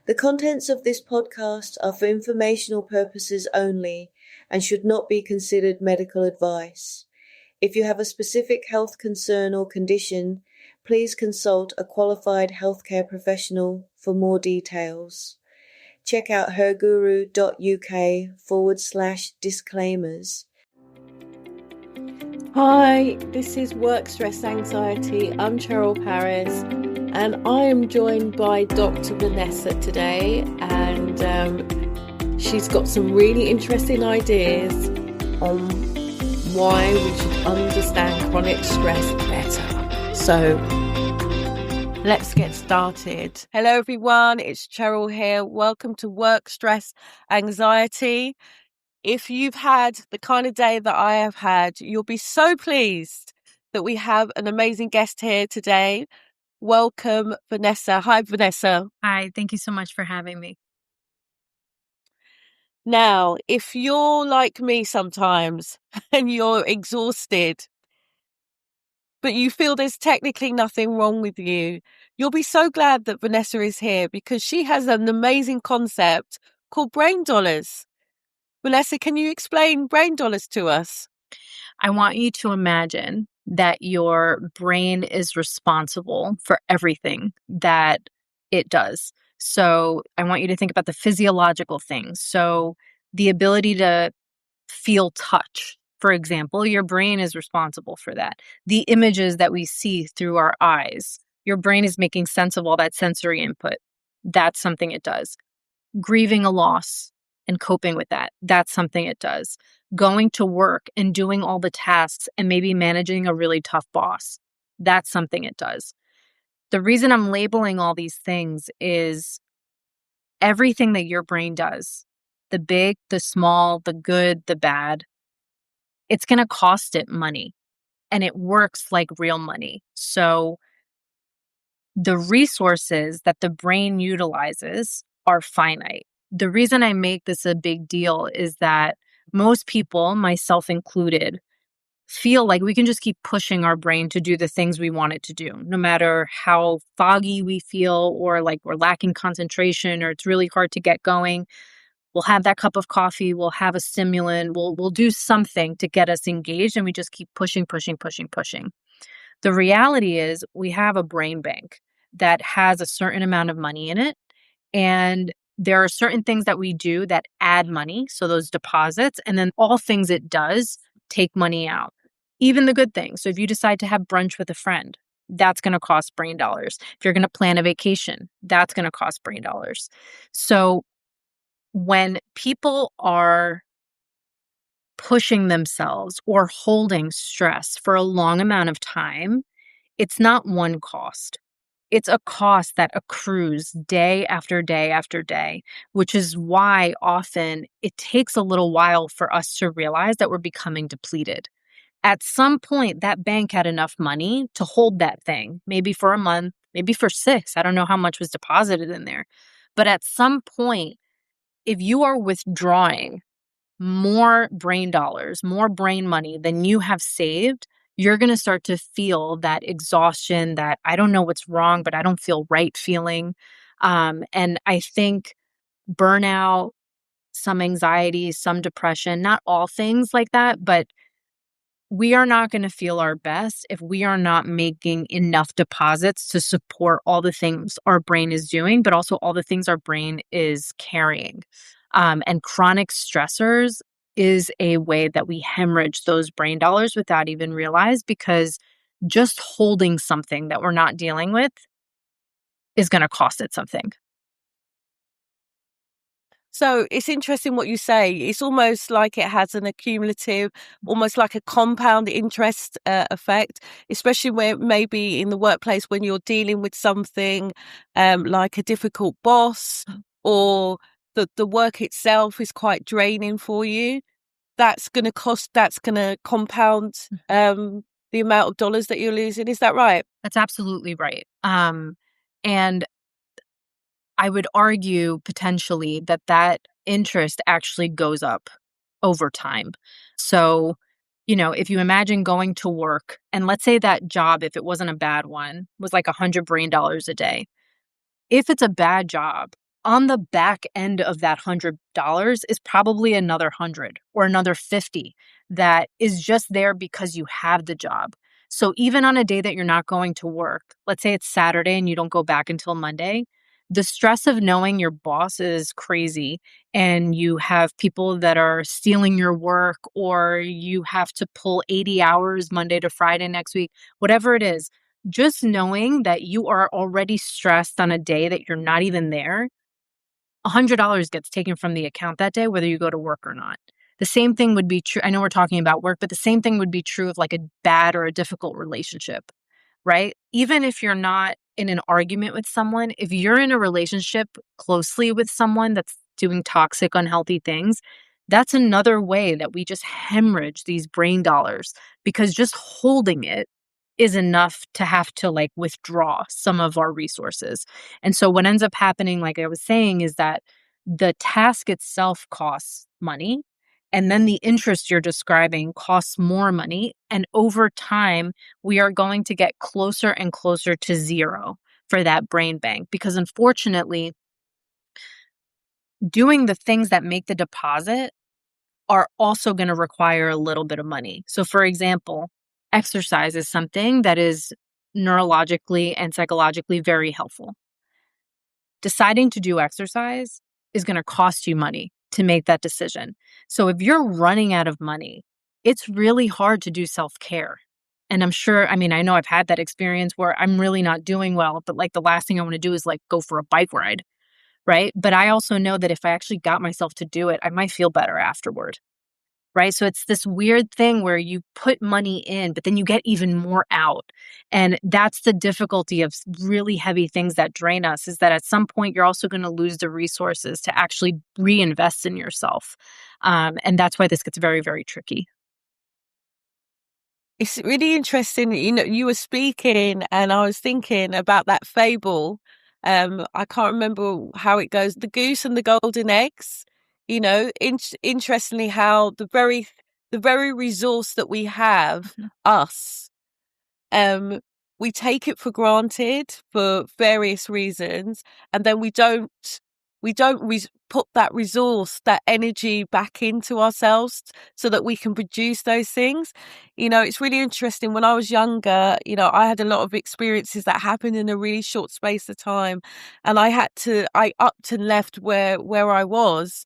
The contents of this podcast are for informational purposes only and should not be considered medical advice. If you have a specific health concern or condition, please consult a qualified healthcare professional for more details. Check out herguru.uk/disclaimers. Hi, this is Work Stress Anxiety. I'm Cheryl Paris, and I am joined by DrVanessa today, and she's got some really interesting ideas on why we should understand chronic stress better. So let's get started. Hello everyone, it's Cheryl here. Welcome to Work Stress Anxiety. If you've had the kind of day that I have had, you'll be so pleased that we have an amazing guest here today. Welcome, Vanessa. Hi, Vanessa. Hi, thank you so much for having me. Now, if you're like me sometimes and you're exhausted, but you feel there's technically nothing wrong with you, you'll be so glad that Vanessa is here because she has an amazing concept called brain dollars. Vanessa, can you explain brain dollars to us? I want you to imagine that your brain is responsible for everything that it does. So I want you to think about the physiological things. So the ability to feel touch, for example, your brain is responsible for that. The images that we see through our eyes, your brain is making sense of all that sensory input. That's something it does. Grieving a loss and coping with that, that's something it does. Going to work and doing all the tasks and maybe managing a really tough boss, that's something it does. The reason I'm labeling all these things is everything that your brain does, the big, the small, the good, the bad, it's going to cost it money, and it works like real money. So the resources that the brain utilizes are finite. The reason I make this a big deal is that most people, myself included, feel like we can just keep pushing our brain to do the things we want it to do, no matter how foggy we feel or like we're lacking concentration or it's really hard to get going. We'll have that cup of coffee, we'll have a stimulant, we'll do something to get us engaged, and we just keep pushing. The reality is we have a brain bank that has a certain amount of money in it, and there are certain things that we do that add money, so those deposits, and then all things it does take money out, even the good things. So if you decide to have brunch with a friend, that's going to cost brain dollars. If you're going to plan a vacation, that's going to cost brain dollars. So when people are pushing themselves or holding stress for a long amount of time, it's not one cost. It's a cost that accrues day after day after day, which is why often it takes a little while for us to realize that we're becoming depleted. At some point, that bank had enough money to hold that thing, maybe for a month, maybe for 6. I don't know how much was deposited in there. But at some point, if you are withdrawing more brain dollars, more brain money than you have saved, you're going to start to feel that exhaustion, that I don't know what's wrong, but I don't feel right feeling. And I think burnout, some anxiety, some depression, not all things like that, but we are not going to feel our best if we are not making enough deposits to support all the things our brain is doing, but also all the things our brain is carrying. And chronic stressors is a way that we hemorrhage those brain dollars without even realize, because just holding something that we're not dealing with is going to cost it something. So it's interesting what you say. It's almost like it has an accumulative, almost like a compound interest effect, especially where maybe in the workplace when you're dealing with something like a difficult boss, or the work itself is quite draining for you. That's going to compound the amount of dollars that you're losing. Is that right? That's absolutely right. And I would argue potentially that interest actually goes up over time. So, if you imagine going to work, and let's say that job, if it wasn't a bad one, was like $100 brain dollars a day. If it's a bad job, on the back end of that $100 is probably another 100 or another 50 that is just there because you have the job. So even on a day that you're not going to work, let's say it's Saturday and you don't go back until Monday, the stress of knowing your boss is crazy and you have people that are stealing your work, or you have to pull 80 hours Monday to Friday next week, whatever it is, just knowing that you are already stressed on a day that you're not even there, $100 gets taken from the account that day, whether you go to work or not. The same thing would be true. I know we're talking about work, but the same thing would be true of like a bad or a difficult relationship, right? Even if you're not in an argument with someone, if you're in a relationship closely with someone that's doing toxic, unhealthy things, that's another way that we just hemorrhage these brain dollars, because just holding it is enough to have to like withdraw some of our resources. And so what ends up happening, like I was saying, is that the task itself costs money. And then the interest you're describing costs more money. And over time, we are going to get closer and closer to zero for that brain bank. Because unfortunately, doing the things that make the deposit are also going to require a little bit of money. So, for example, exercise is something that is neurologically and psychologically very helpful. Deciding to do exercise is going to cost you money to make that decision. So, if you're running out of money, it's really hard to do self-care. And I'm sure, I mean, I know I've had that experience where I'm really not doing well, but like the last thing I want to do is like go for a bike ride, right? But I also know that if I actually got myself to do it, I might feel better afterward. Right. So it's this weird thing where you put money in, but then you get even more out. And that's the difficulty of really heavy things that drain us, is that at some point you're also going to lose the resources to actually reinvest in yourself. And that's why this gets very, very tricky. It's really interesting. You were speaking and I was thinking about that fable. I can't remember how it goes. The goose and the golden eggs. Interestingly, how the very resource that we have, Mhm. us, um, we take it for granted for various reasons, and then we don't put that resource, that energy back into ourselves so that we can produce those things. It's really interesting. When I was younger, I had a lot of experiences that happened in a really short space of time, and I upped and left where I was,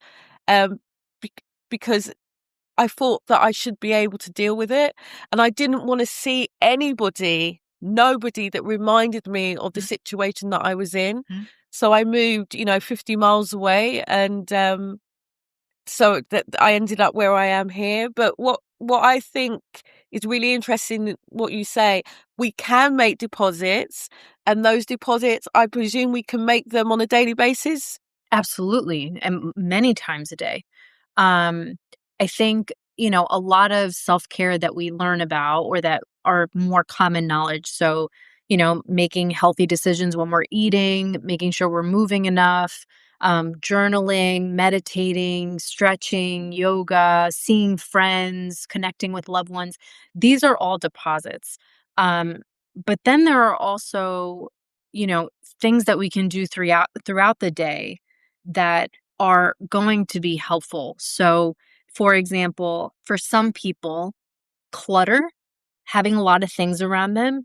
um, because I thought that I should be able to deal with it. And I didn't want to see nobody that reminded me of the situation that I was in. Mhm. So I moved, 50 miles away. And so that I ended up where I am here. But what I think is really interesting, what you say, we can make deposits. And those deposits, I presume we can make them on a daily basis. Absolutely. And many times a day. Um, I think, a lot of self-care that we learn about, or that are more common knowledge. So, making healthy decisions when we're eating, making sure we're moving enough, journaling, meditating, stretching, yoga, seeing friends, connecting with loved ones. These are all deposits. Um, but then there are also, you know, things that we can do throughout the day that are going to be helpful. So, for example, for some people, clutter, having a lot of things around them,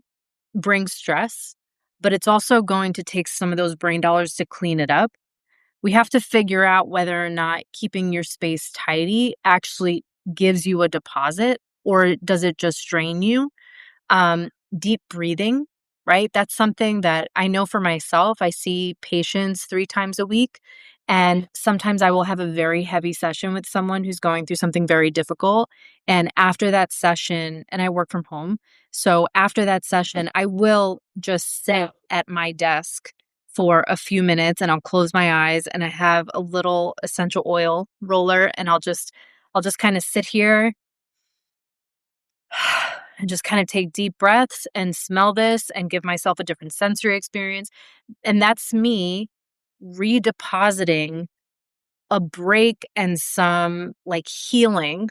brings stress, but it's also going to take some of those brain dollars to clean it up. We have to figure out whether or not keeping your space tidy actually gives you a deposit, or does it just drain you. um, Deep breathing, right? That's something that I know for myself. I see patients 3 times a week, and sometimes I will have a very heavy session with someone who's going through something very difficult. And after that session, and I work from home, so after that session, I will just sit at my desk for a few minutes, and I'll close my eyes, and I have a little essential oil roller, and I'll just kind of sit here and just kind of take deep breaths and smell this and give myself a different sensory experience. And that's me redepositing a break and some like healing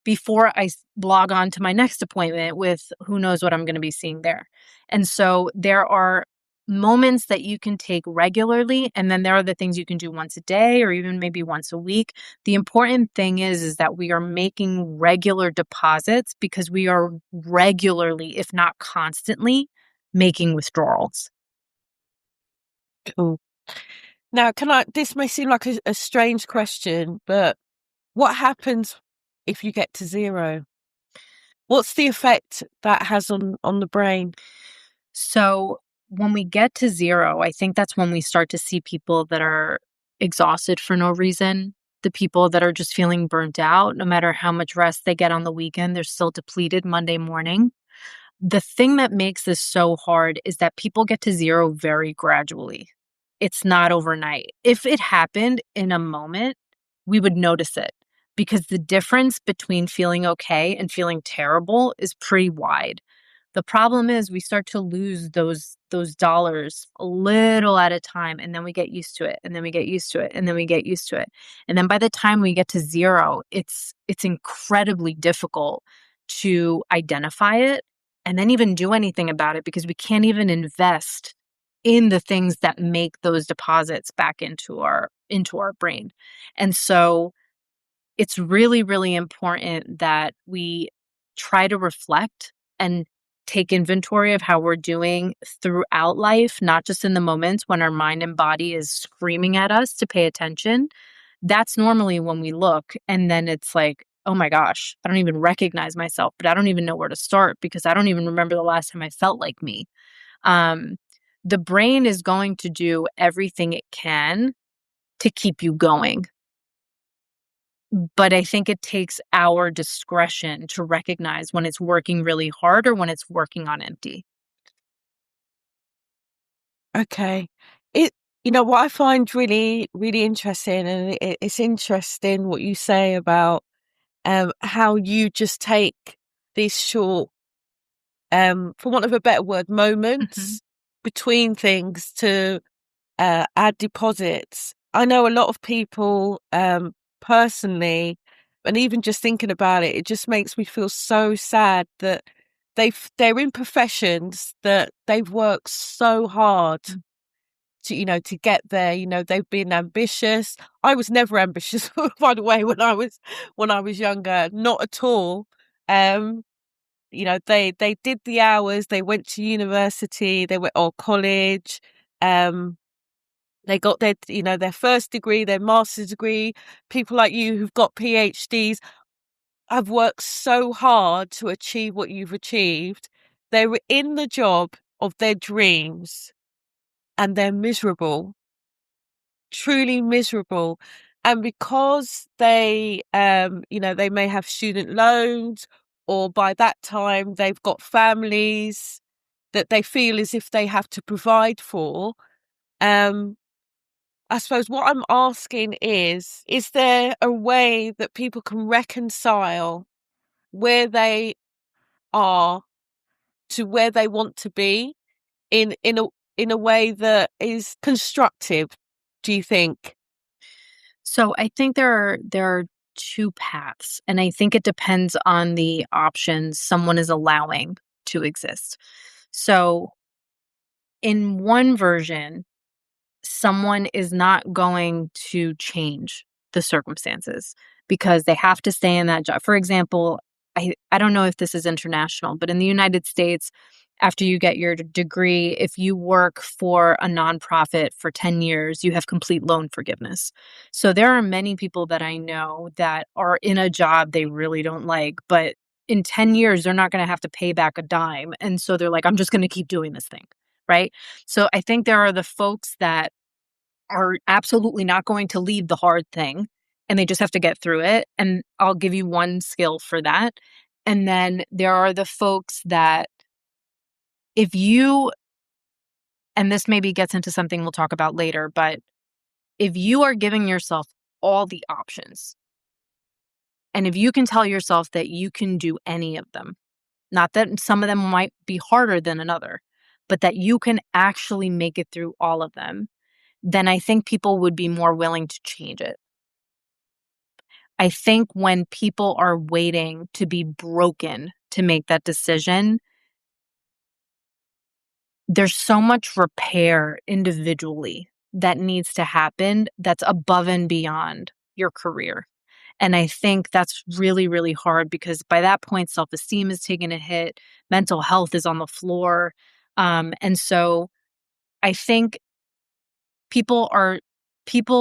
before I log on to my next appointment with who knows what I'm going to be seeing there. And so there are moments that you can take regularly, and then there are the things you can do once a day or even maybe once a week. The important thing is that we are making regular deposits because we are regularly, if not constantly, making withdrawals. Cool. Now, this may seem like a strange question, but what happens if you get to zero? What's the effect that has on the brain? So when we get to zero, I think that's when we start to see people that are exhausted for no reason. The people that are just feeling burnt out, no matter how much rest they get on the weekend, they're still depleted Monday morning. The thing that makes this so hard is that people get to zero very gradually. It's not overnight. If it happened in a moment, we would notice it because the difference between feeling okay and feeling terrible is pretty wide. The problem is we start to lose those dollars a little at a time, and then we get used to it, and then we get used to it, and then we get used to it. And then by the time we get to zero, it's incredibly difficult to identify it and then even do anything about it because we can't even invest in the things that make those deposits back into our brain. And so it's really, really important that we try to reflect and take inventory of how we're doing throughout life, not just in the moments when our mind and body is screaming at us to pay attention. That's normally when we look, and then it's like, oh my gosh, I don't even recognize myself, but I don't even know where to start because I don't even remember the last time I felt like me. Um, the brain is going to do everything it can to keep you going. But I think it takes our discretion to recognize when it's working really hard or when it's working on empty. Okay. It what I find really, really interesting, and it's interesting what you say about how you just take these short, for want of a better word, Mhm. moments between things to add deposits. I know a lot of people, personally, and even just thinking about it, it just makes me feel so sad that they're in professions that they've worked so hard to get there. They've been ambitious. I was never ambitious, by the way, when I was younger, not at all. Um, they did the hours, they went to university, they went or college, um, they got their first degree, their master's degree. People like you who've got PhDs have worked so hard to achieve what you've achieved. They were in the job of their dreams and they're miserable, truly miserable. And because they may have student loans, or by that time they've got families that they feel as if they have to provide for. I suppose what I'm asking is there a way that people can reconcile where they are to where they want to be in a way that is constructive, do you think? So I think there are two paths, and I think it depends on the options someone is allowing to exist. So in one version, someone is not going to change the circumstances because they have to stay in that job. For example, I don't know if this is international, but in the United States, after you get your degree, if you work for a nonprofit for 10 years, you have complete loan forgiveness. So there are many people that I know that are in a job they really don't like, but in 10 years, they're not going to have to pay back a dime. And so they're like, I'm just going to keep doing this thing. Right. So I think there are the folks that are absolutely not going to leave the hard thing and they just have to get through it. And I'll give you one skill for that. And then there are the folks that if you, and this maybe gets into something we'll talk about later, but if you are giving yourself all the options and if you can tell yourself that you can do any of them, not that some of them might be harder than another, but that you can actually make it through all of them, then I think people would be more willing to change it. I think when people are waiting to be broken to make that decision, there's so much repair individually that needs to happen that's above and beyond your career. And I think that's really, really hard because by that point, self-esteem is taking a hit, mental health is on the floor. And so I think people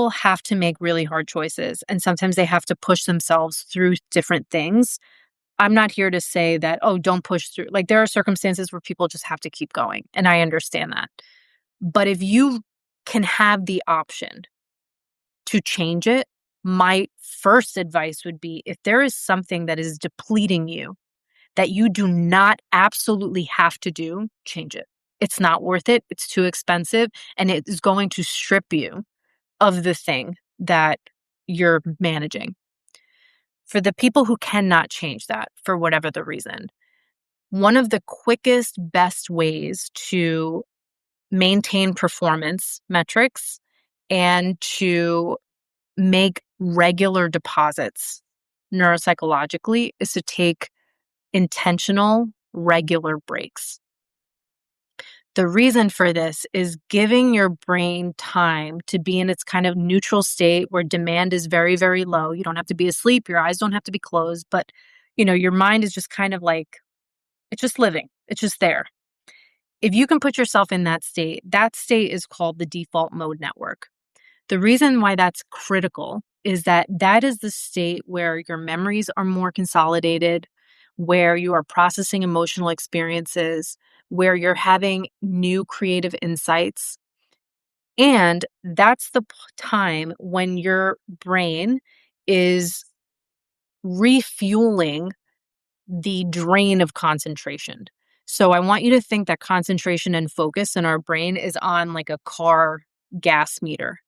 have to make really hard choices, and sometimes they have to push themselves through different things. I'm not here to say that, oh, don't push through. Like, there are circumstances where people just have to keep going, and I understand that. But if you can have the option to change it, my first advice would be, if there is something that is depleting you that you do not absolutely have to do, change it. It's not worth it. It's too expensive, and it is going to strip you of the thing that you're managing. For the people who cannot change that for whatever the reason, one of the quickest, best ways to maintain performance metrics and to make regular deposits neuropsychologically is to take intentional, regular breaks. The reason for this is giving your brain time to be in its kind of neutral state where demand is very, very low. You don't have to be asleep. Your eyes don't have to be closed, but your mind is just kind of like, it's just living. It's just there. If you can put yourself in that state is called the default mode network. The reason why that's critical is that is the state where your memories are more consolidated, where you are processing emotional experiences, where you're having new creative insights. And that's the time when your brain is refueling the drain of concentration. So I want you to think that concentration and focus in our brain is on like a car gas meter.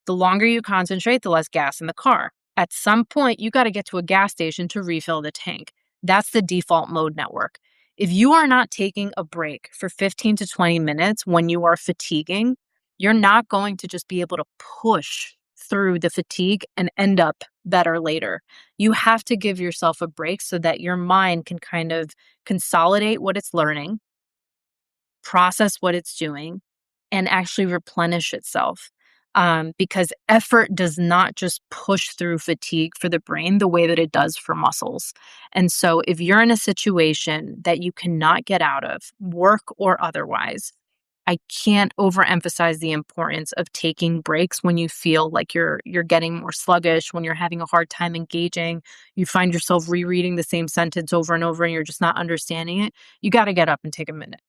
The longer you concentrate, the less gas in the car. At some point, you got to get to a gas station to refill the tank. That's the default mode network. If you are not taking a break for 15 to 20 minutes when you are fatiguing, you're not going to just be able to push through the fatigue and end up better later. You have to give yourself a break so that your mind can kind of consolidate what it's learning, process what it's doing, and actually replenish itself. Because effort does not just push through fatigue for the brain the way that it does for muscles. And so if you're in a situation that you cannot get out of, work or otherwise, I can't overemphasize the importance of taking breaks when you feel like you're getting more sluggish, when you're having a hard time engaging, you find yourself rereading the same sentence over and over and you're just not understanding it. You got to get up and take a minute,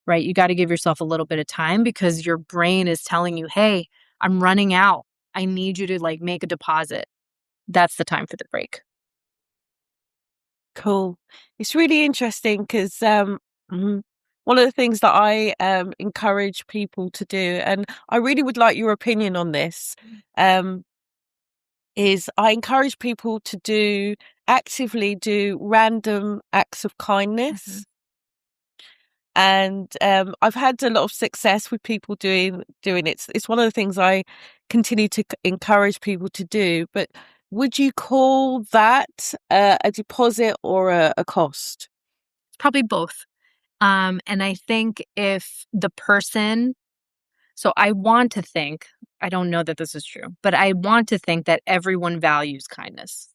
right? You got to give yourself a little bit of time because your brain is telling you, hey, I'm running out. I need you to make a deposit. That's the time for the break. Cool. It's really interesting because one of the things that I encourage people to do, and I really would like your opinion on this, is I encourage people to actively do random acts of kindness. Mm-hmm. And I've had a lot of success with people doing it. It's one of the things I continue to encourage people to do. But would you call that a deposit or a cost? Probably both. And I think if the person, so I want to think, I don't know that this is true, but I want to think that everyone values kindness.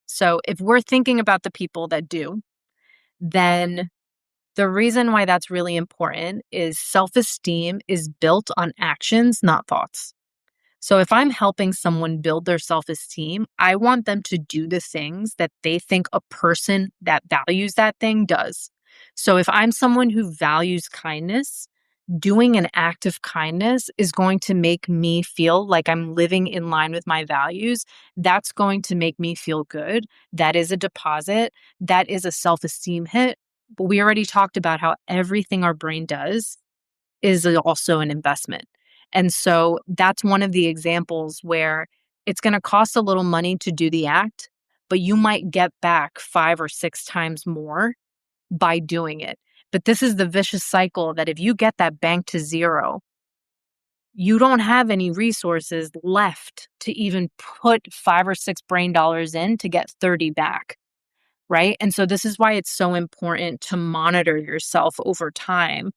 So if we're thinking about the people that do, then the reason why that's really important is self-esteem is built on actions, not thoughts. So if I'm helping someone build their self-esteem, I want them to do the things that they think a person that values that thing does. So if I'm someone who values kindness, doing an act of kindness is going to make me feel like I'm living in line with my values. That's going to make me feel good. That is a deposit. That is a self-esteem hit. But we already talked about how everything our brain does is also an investment. And so that's one of the examples where it's going to cost a little money to do the act, but you might get back 5 or 6 times more by doing it. But this is the vicious cycle that if you get that bank to zero, you don't have any resources left to even put 5 or 6 brain dollars in to get 30 back. Right? And so this is why it's so important to monitor yourself over time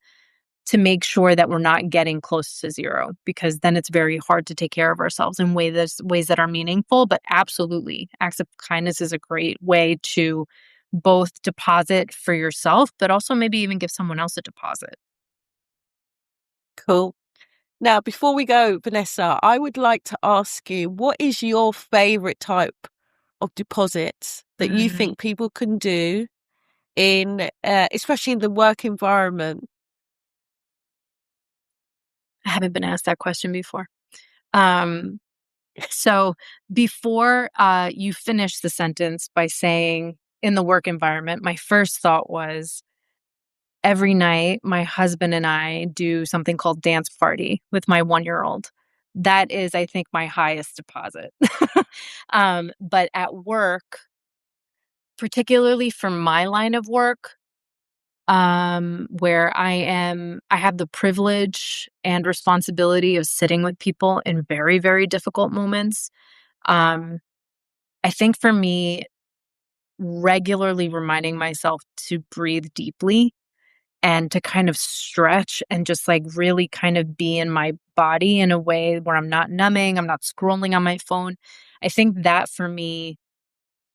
to make sure that we're not getting close to zero, because then it's very hard to take care of ourselves in ways that are meaningful. But absolutely, acts of kindness is a great way to both deposit for yourself, but also maybe even give someone else a deposit. Cool. Now, before we go, Vanessa, I would like to ask you, what is your favorite type of deposits that you Mm, think people can do in, especially in the work environment? I haven't been asked that question before. Um, so before you finish the sentence by saying in the work environment, my first thought was every night my husband and I do something called dance party with my 1-year-old. That is, I think, my highest deposit. But at work, particularly for my line of work, where I have the privilege and responsibility of sitting with people in very, very difficult moments. Um, I think for me, regularly reminding myself to breathe deeply and to kind of stretch and just like really kind of be in my body in a way where I'm not numbing, I'm not scrolling on my phone. I think that for me,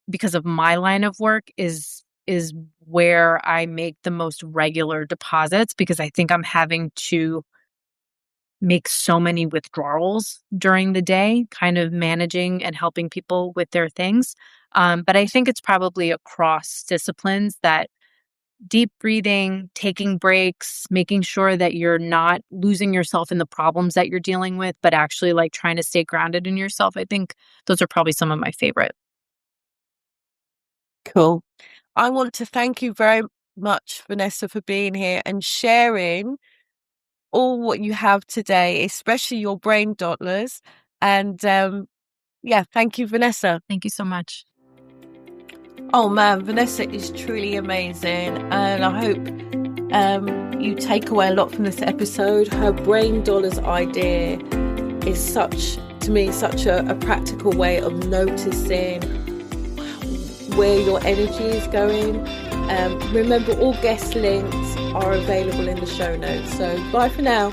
because of my line of work, is where I make the most regular deposits, because I think I'm having to make so many withdrawals during the day, kind of managing and helping people with their things. But I think it's probably across disciplines that deep breathing, taking breaks, making sure that you're not losing yourself in the problems that you're dealing with, but actually like trying to stay grounded in yourself. I think those are probably some of my favorite. Cool. I want to thank you very much, Vanessa, for being here and sharing all what you have today, especially your brain dawdlers. And yeah, thank you, Vanessa. Thank you so much. Oh man, Vanessa is truly amazing, and I hope you take away a lot from this episode. Her brain dollars idea is such a practical way of noticing where your energy is going. Remember, all guest links are available in the show notes. So bye for now.